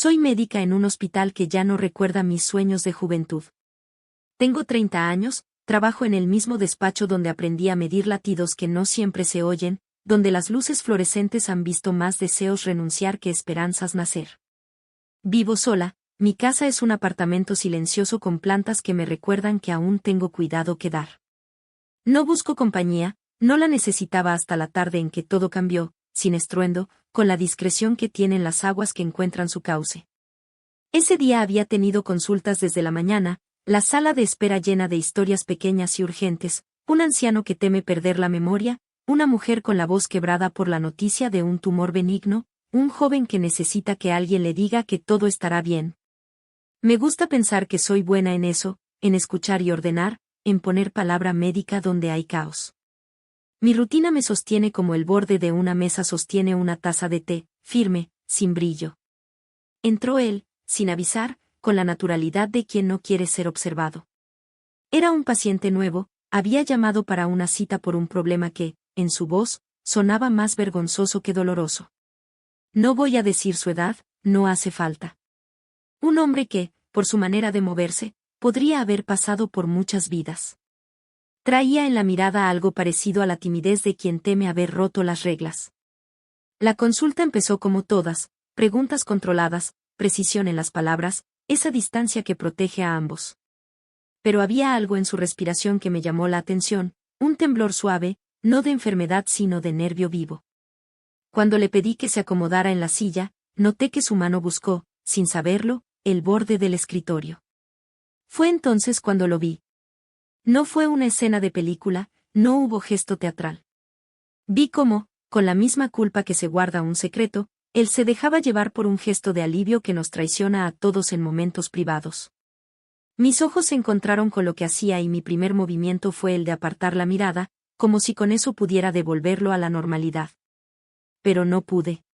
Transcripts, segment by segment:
Soy médica en un hospital que ya no recuerda mis sueños de juventud. Tengo 30 años, trabajo en el mismo despacho donde aprendí a medir latidos que no siempre se oyen, donde las luces fluorescentes han visto más deseos renunciar que esperanzas nacer. Vivo sola, mi casa es un apartamento silencioso con plantas que me recuerdan que aún tengo cuidado que dar. No busco compañía, no la necesitaba hasta la tarde en que todo cambió, sin estruendo, con la discreción que tienen las aguas que encuentran su cauce. Ese día había tenido consultas desde la mañana, la sala de espera llena de historias pequeñas y urgentes, un anciano que teme perder la memoria, una mujer con la voz quebrada por la noticia de un tumor benigno, un joven que necesita que alguien le diga que todo estará bien. Me gusta pensar que soy buena en eso, en escuchar y ordenar, en poner palabra médica donde hay caos. Mi rutina me sostiene como el borde de una mesa sostiene una taza de té, firme, sin brillo. Entró él, sin avisar, con la naturalidad de quien no quiere ser observado. Era un paciente nuevo, había llamado para una cita por un problema que, en su voz, sonaba más vergonzoso que doloroso. No voy a decir su edad, no hace falta. Un hombre que, por su manera de moverse, podría haber pasado por muchas vidas. Traía en la mirada algo parecido a la timidez de quien teme haber roto las reglas. La consulta empezó como todas, preguntas controladas, precisión en las palabras, esa distancia que protege a ambos. Pero había algo en su respiración que me llamó la atención, un temblor suave, no de enfermedad sino de nervio vivo. Cuando le pedí que se acomodara en la silla, noté que su mano buscó, sin saberlo, el borde del escritorio. Fue entonces cuando lo vi. No fue una escena de película, no hubo gesto teatral. Vi cómo, con la misma culpa que se guarda un secreto, él se dejaba llevar por un gesto de alivio que nos traiciona a todos en momentos privados. Mis ojos se encontraron con lo que hacía y mi primer movimiento fue el de apartar la mirada, como si con eso pudiera devolverlo a la normalidad. Pero no pude.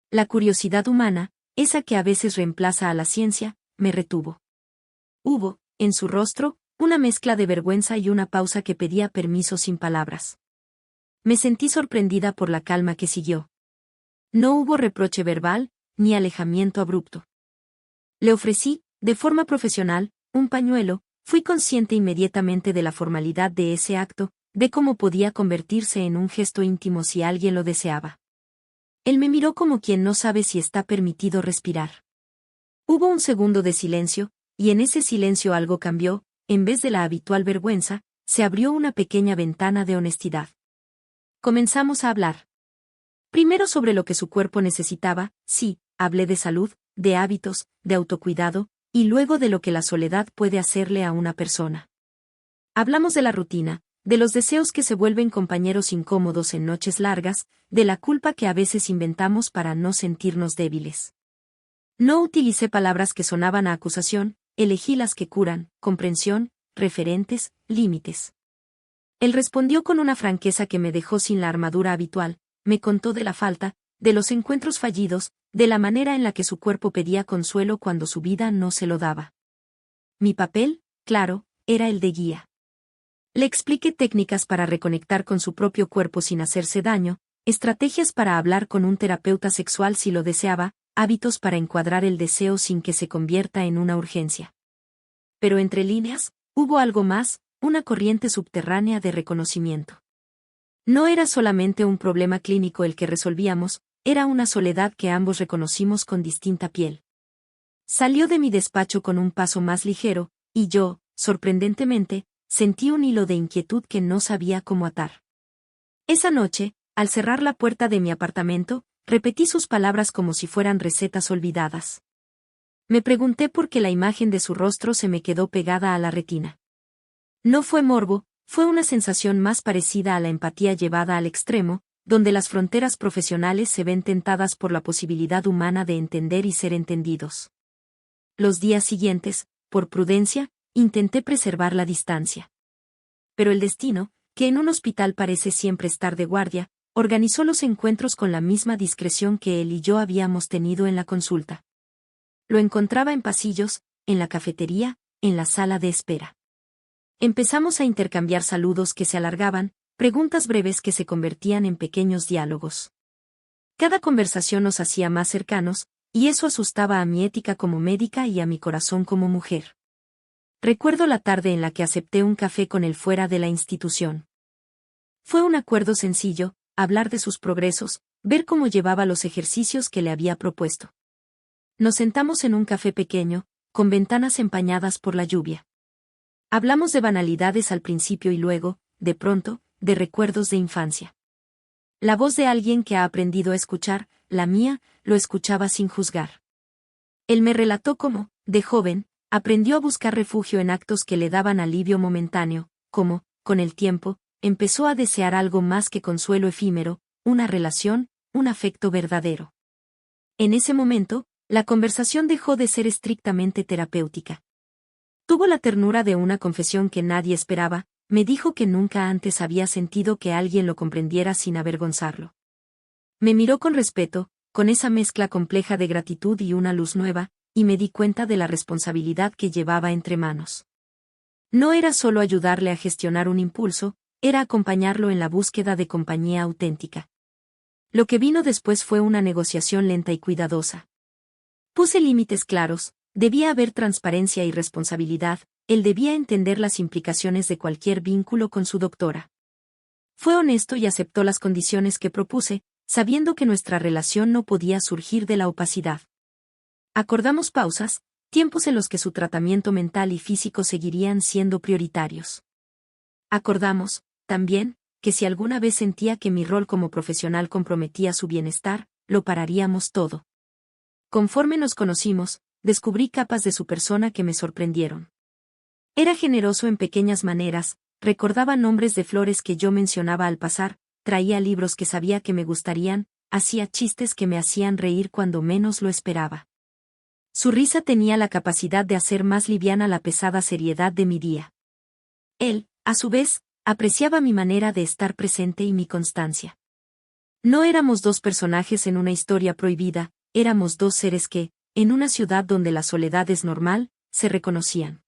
La curiosidad humana, esa que a veces reemplaza a la ciencia, me retuvo. Hubo, en su rostro, una mezcla de vergüenza y una pausa que pedía permiso sin palabras. Me sentí sorprendida por la calma que siguió. No hubo reproche verbal, ni alejamiento abrupto. Le ofrecí, de forma profesional, un pañuelo, fui consciente inmediatamente de la formalidad de ese acto, de cómo podía convertirse en un gesto íntimo si alguien lo deseaba. Él me miró como quien no sabe si está permitido respirar. Hubo un segundo de silencio, y en ese silencio algo cambió, en vez de la habitual vergüenza, se abrió una pequeña ventana de honestidad. Comenzamos a hablar. Primero sobre lo que su cuerpo necesitaba, sí, hablé de salud, de hábitos, de autocuidado, y luego de lo que la soledad puede hacerle a una persona. Hablamos de la rutina, de los deseos que se vuelven compañeros incómodos en noches largas, de la culpa que a veces inventamos para no sentirnos débiles. No utilicé palabras que sonaban a acusación, elegí las que curan, comprensión, referentes, límites. Él respondió con una franqueza que me dejó sin la armadura habitual, me contó de la falta, de los encuentros fallidos, de la manera en la que su cuerpo pedía consuelo cuando su vida no se lo daba. Mi papel, claro, era el de guía. Le expliqué técnicas para reconectar con su propio cuerpo sin hacerse daño, estrategias para hablar con un terapeuta sexual si lo deseaba, hábitos para encuadrar el deseo sin que se convierta en una urgencia. Pero entre líneas, hubo algo más, una corriente subterránea de reconocimiento. No era solamente un problema clínico el que resolvíamos, era una soledad que ambos reconocimos con distinta piel. Salió de mi despacho con un paso más ligero, y yo, sorprendentemente, sentí un hilo de inquietud que no sabía cómo atar. Esa noche, al cerrar la puerta de mi apartamento, repetí sus palabras como si fueran recetas olvidadas. Me pregunté por qué la imagen de su rostro se me quedó pegada a la retina. No fue morbo, fue una sensación más parecida a la empatía llevada al extremo, donde las fronteras profesionales se ven tentadas por la posibilidad humana de entender y ser entendidos. Los días siguientes, por prudencia, intenté preservar la distancia. Pero el destino, que en un hospital parece siempre estar de guardia, organizó los encuentros con la misma discreción que él y yo habíamos tenido en la consulta. Lo encontraba en pasillos, en la cafetería, en la sala de espera. Empezamos a intercambiar saludos que se alargaban, preguntas breves que se convertían en pequeños diálogos. Cada conversación nos hacía más cercanos, y eso asustaba a mi ética como médica y a mi corazón como mujer. Recuerdo la tarde en la que acepté un café con él fuera de la institución. Fue un acuerdo sencillo, hablar de sus progresos, ver cómo llevaba los ejercicios que le había propuesto. Nos sentamos en un café pequeño, con ventanas empañadas por la lluvia. Hablamos de banalidades al principio y luego, de pronto, de recuerdos de infancia. La voz de alguien que ha aprendido a escuchar, la mía, lo escuchaba sin juzgar. Él me relató cómo, de joven, aprendió a buscar refugio en actos que le daban alivio momentáneo, cómo, con el tiempo, empezó a desear algo más que consuelo efímero, una relación, un afecto verdadero. En ese momento, la conversación dejó de ser estrictamente terapéutica. Tuvo la ternura de una confesión que nadie esperaba, me dijo que nunca antes había sentido que alguien lo comprendiera sin avergonzarlo. Me miró con respeto, con esa mezcla compleja de gratitud y una luz nueva, y me di cuenta de la responsabilidad que llevaba entre manos. No era solo ayudarle a gestionar un impulso, era acompañarlo en la búsqueda de compañía auténtica. Lo que vino después fue una negociación lenta y cuidadosa. Puse límites claros, debía haber transparencia y responsabilidad, él debía entender las implicaciones de cualquier vínculo con su doctora. Fue honesto y aceptó las condiciones que propuse, sabiendo que nuestra relación no podía surgir de la opacidad. Acordamos pausas, tiempos en los que su tratamiento mental y físico seguirían siendo prioritarios. Acordamos, también, que si alguna vez sentía que mi rol como profesional comprometía su bienestar, lo pararíamos todo. Conforme nos conocimos, descubrí capas de su persona que me sorprendieron. Era generoso en pequeñas maneras, recordaba nombres de flores que yo mencionaba al pasar, traía libros que sabía que me gustarían, hacía chistes que me hacían reír cuando menos lo esperaba. Su risa tenía la capacidad de hacer más liviana la pesada seriedad de mi día. Él, a su vez, apreciaba mi manera de estar presente y mi constancia. No éramos dos personajes en una historia prohibida, éramos dos seres que, en una ciudad donde la soledad es normal, se reconocían.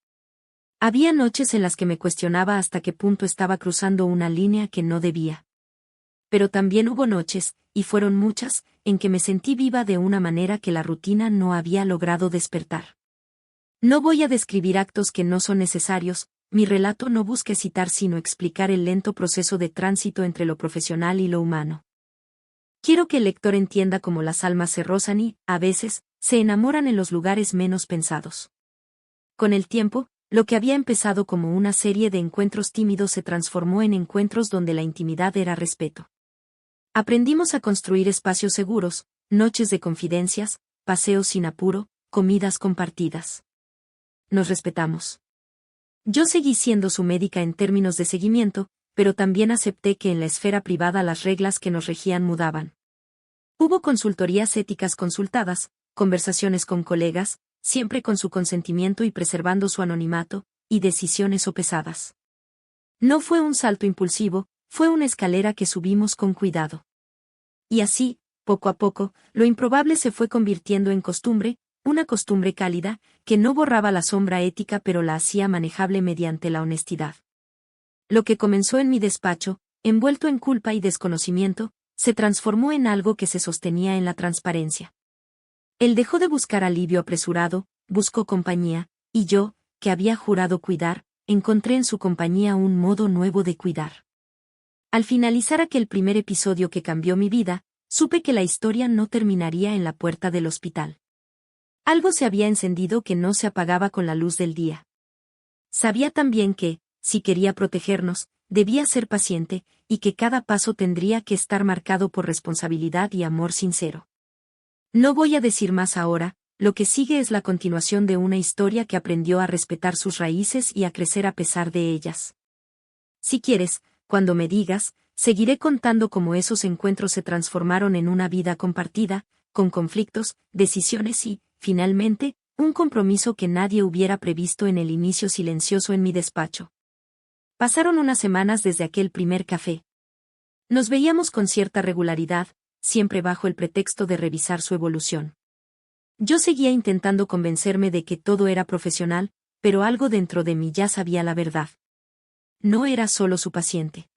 Había noches en las que me cuestionaba hasta qué punto estaba cruzando una línea que no debía. Pero también hubo noches, y fueron muchas, en que me sentí viva de una manera que la rutina no había logrado despertar. No voy a describir actos que no son necesarios, mi relato no busca citar sino explicar el lento proceso de tránsito entre lo profesional y lo humano. Quiero que el lector entienda cómo las almas se rozan y, a veces, se enamoran en los lugares menos pensados. Con el tiempo, lo que había empezado como una serie de encuentros tímidos se transformó en encuentros donde la intimidad era respeto. Aprendimos a construir espacios seguros, noches de confidencias, paseos sin apuro, comidas compartidas. Nos respetamos. Yo seguí siendo su médica en términos de seguimiento, pero también acepté que en la esfera privada las reglas que nos regían mudaban. Hubo consultorías éticas consultadas, conversaciones con colegas, siempre con su consentimiento y preservando su anonimato, y decisiones sopesadas. No fue un salto impulsivo, fue una escalera que subimos con cuidado. Y así, poco a poco, lo improbable se fue convirtiendo en costumbre, una costumbre cálida, que no borraba la sombra ética pero la hacía manejable mediante la honestidad. Lo que comenzó en mi despacho, envuelto en culpa y desconocimiento, se transformó en algo que se sostenía en la transparencia. Él dejó de buscar alivio apresurado, buscó compañía, y yo, que había jurado cuidar, encontré en su compañía un modo nuevo de cuidar. Al finalizar aquel primer episodio que cambió mi vida, supe que la historia no terminaría en la puerta del hospital. Algo se había encendido que no se apagaba con la luz del día. Sabía también que, si quería protegernos, debía ser paciente, y que cada paso tendría que estar marcado por responsabilidad y amor sincero. No voy a decir más ahora, lo que sigue es la continuación de una historia que aprendió a respetar sus raíces y a crecer a pesar de ellas. Si quieres, cuando me digas, seguiré contando cómo esos encuentros se transformaron en una vida compartida, con conflictos, decisiones y, finalmente, un compromiso que nadie hubiera previsto en el inicio silencioso en mi despacho. Pasaron unas semanas desde aquel primer café. Nos veíamos con cierta regularidad, siempre bajo el pretexto de revisar su evolución. Yo seguía intentando convencerme de que todo era profesional, pero algo dentro de mí ya sabía la verdad. No era solo su paciente.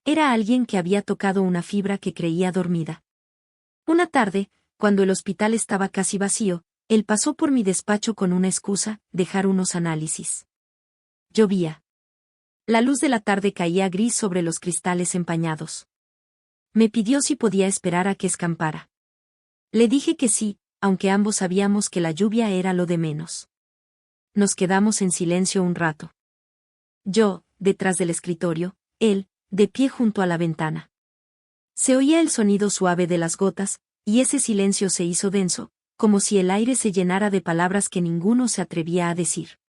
Era alguien que había tocado una fibra que creía dormida. Una tarde, cuando el hospital estaba casi vacío, él pasó por mi despacho con una excusa: dejar unos análisis. Llovía. La luz de la tarde caía gris sobre los cristales empañados. Me pidió si podía esperar a que escampara. Le dije que sí, aunque ambos sabíamos que la lluvia era lo de menos. Nos quedamos en silencio un rato. Yo, detrás del escritorio, él, de pie junto a la ventana. Se oía el sonido suave de las gotas, y ese silencio se hizo denso, como si el aire se llenara de palabras que ninguno se atrevía a decir.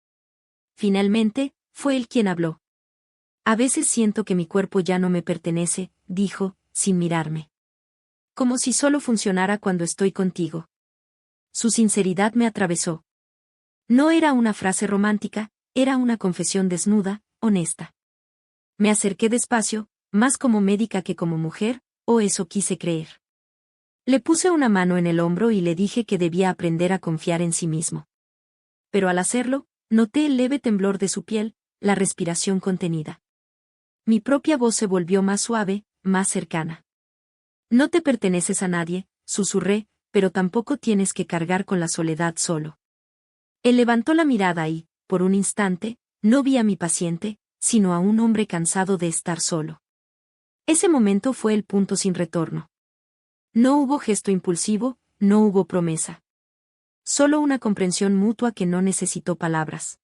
Finalmente, fue él quien habló. A veces siento que mi cuerpo ya no me pertenece, dijo, sin mirarme. Como si solo funcionara cuando estoy contigo. Su sinceridad me atravesó. No era una frase romántica, era una confesión desnuda, honesta. Me acerqué despacio, más como médica que como mujer, o eso quise creer. Le puse una mano en el hombro y le dije que debía aprender a confiar en sí mismo. Pero al hacerlo, noté el leve temblor de su piel, la respiración contenida. Mi propia voz se volvió más suave, más cercana. No te perteneces a nadie, susurré, pero tampoco tienes que cargar con la soledad solo. Él levantó la mirada y, por un instante, no vi a mi paciente, sino a un hombre cansado de estar solo. Ese momento fue el punto sin retorno. No hubo gesto impulsivo, no hubo promesa. Solo una comprensión mutua que no necesitó palabras.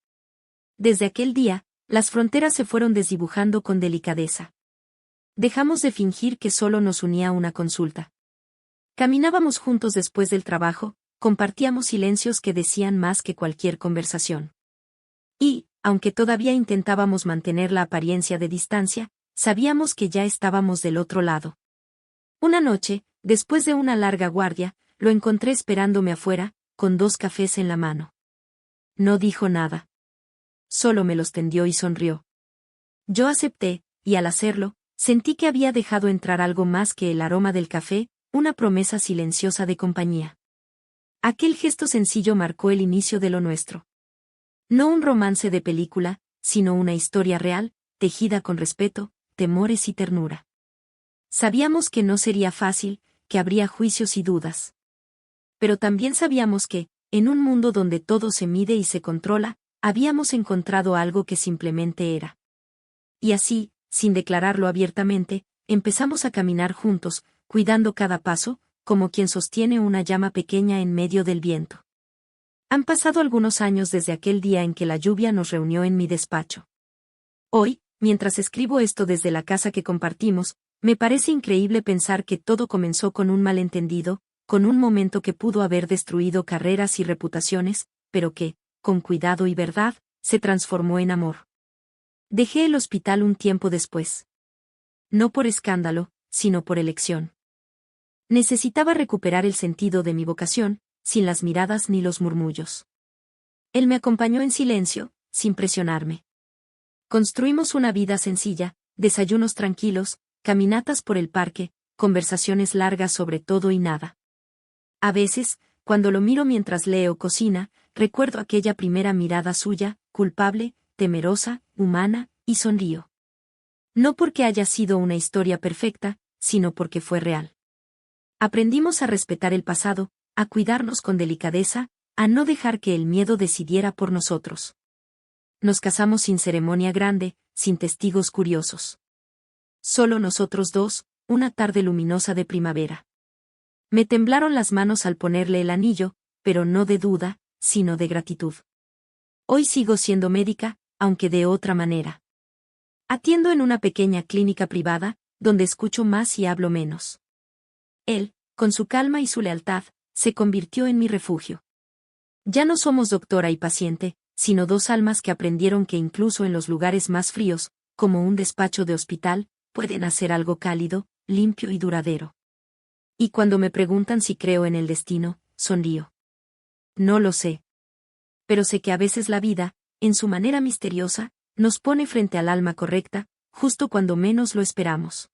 Desde aquel día, las fronteras se fueron desdibujando con delicadeza. Dejamos de fingir que solo nos unía una consulta. Caminábamos juntos después del trabajo, compartíamos silencios que decían más que cualquier conversación. Y, aunque todavía intentábamos mantener la apariencia de distancia, sabíamos que ya estábamos del otro lado. Una noche, después de una larga guardia, lo encontré esperándome afuera, con 2 cafés en la mano. No dijo nada. Solo me los tendió y sonrió. Yo acepté, y al hacerlo, sentí que había dejado entrar algo más que el aroma del café, una promesa silenciosa de compañía. Aquel gesto sencillo marcó el inicio de lo nuestro. No un romance de película, sino una historia real, tejida con respeto, temores y ternura. Sabíamos que no sería fácil, que habría juicios y dudas. Pero también sabíamos que, en un mundo donde todo se mide y se controla, habíamos encontrado algo que simplemente era. Y así, sin declararlo abiertamente, empezamos a caminar juntos, cuidando cada paso, como quien sostiene una llama pequeña en medio del viento. Han pasado algunos años desde aquel día en que la lluvia nos reunió en mi despacho. Hoy, mientras escribo esto desde la casa que compartimos, me parece increíble pensar que todo comenzó con un malentendido, con un momento que pudo haber destruido carreras y reputaciones, pero que, con cuidado y verdad, se transformó en amor. Dejé el hospital un tiempo después. No por escándalo, sino por elección. Necesitaba recuperar el sentido de mi vocación, sin las miradas ni los murmullos. Él me acompañó en silencio, sin presionarme. Construimos una vida sencilla, desayunos tranquilos, caminatas por el parque, conversaciones largas sobre todo y nada. A veces, cuando lo miro mientras lee o cocina, recuerdo aquella primera mirada suya, culpable, temerosa, humana, y sonrío. No porque haya sido una historia perfecta, sino porque fue real. Aprendimos a respetar el pasado, a cuidarnos con delicadeza, a no dejar que el miedo decidiera por nosotros. Nos casamos sin ceremonia grande, sin testigos curiosos. Solo nosotros dos, una tarde luminosa de primavera. Me temblaron las manos al ponerle el anillo, pero no de duda, sino de gratitud. Hoy sigo siendo médica, aunque de otra manera. Atiendo en una pequeña clínica privada, donde escucho más y hablo menos. Él, con su calma y su lealtad, se convirtió en mi refugio. Ya no somos doctora y paciente, sino 2 almas que aprendieron que incluso en los lugares más fríos, como un despacho de hospital, pueden hacer algo cálido, limpio y duradero. Y cuando me preguntan si creo en el destino, sonrío. No lo sé. Pero sé que a veces la vida, en su manera misteriosa, nos pone frente al alma correcta, justo cuando menos lo esperamos.